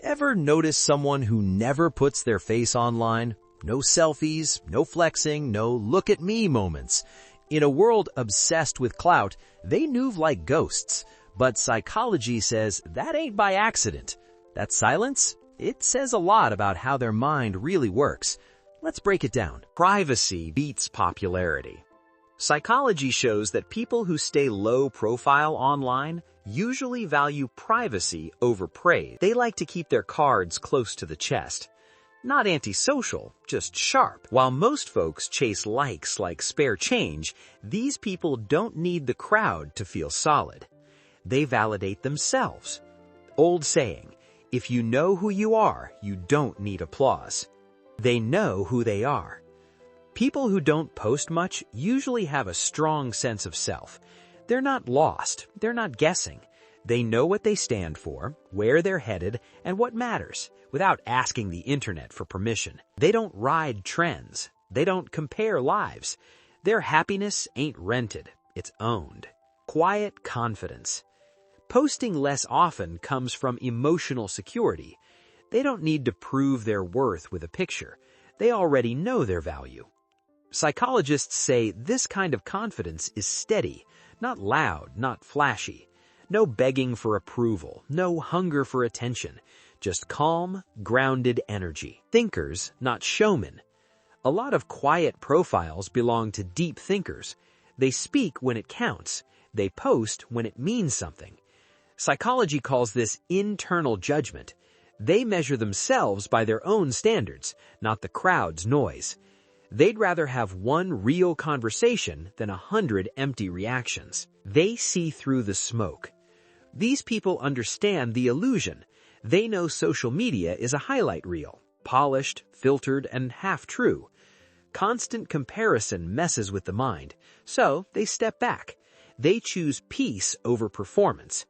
Ever notice someone who never puts their face online? No selfies, no flexing, no look at me moments. In a world obsessed with clout, they move like ghosts. But psychology says that ain't by accident. That silence? It says a lot about how their mind really works. Let's break it down. Privacy beats popularity. Psychology shows that people who stay low profile online usually value privacy over praise. They like to keep their cards close to the chest. Not antisocial, just sharp. While most folks chase likes like spare change, these people don't need the crowd to feel solid. They validate themselves. Old saying, if you know who you are, you don't need applause. They know who they are. People who don't post much usually have a strong sense of self. They're not lost. They're not guessing. They know what they stand for, where they're headed, and what matters, without asking the internet for permission. They don't ride trends. They don't compare lives. Their happiness ain't rented. It's owned. Quiet confidence. Posting less often comes from emotional security. They don't need to prove their worth with a picture. They already know their value. Psychologists say this kind of confidence is steady, not loud, not flashy. No begging for approval, no hunger for attention, just calm, grounded energy. Thinkers, not showmen. A lot of quiet profiles belong to deep thinkers. They speak when it counts. They post when it means something. Psychology calls this internal judgment. They measure themselves by their own standards, not the crowd's noise. They'd rather have one real conversation than 100 empty reactions. They see through the smoke. These people understand the illusion. They know social media is a highlight reel, polished, filtered, and half true. Constant comparison messes with the mind, so they step back. They choose peace over performance.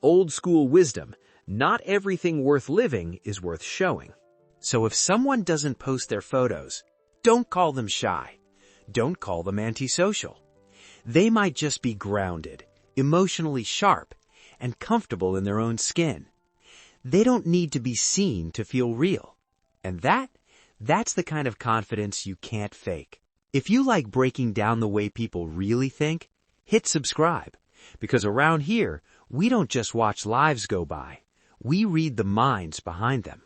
Old school wisdom, not everything worth living is worth showing. So if someone doesn't post their photos, don't call them shy. Don't call them antisocial. They might just be grounded, emotionally sharp, and comfortable in their own skin. They don't need to be seen to feel real. And that's the kind of confidence you can't fake. If you like breaking down the way people really think, hit subscribe. Because around here, we don't just watch lives go by. We read the minds behind them.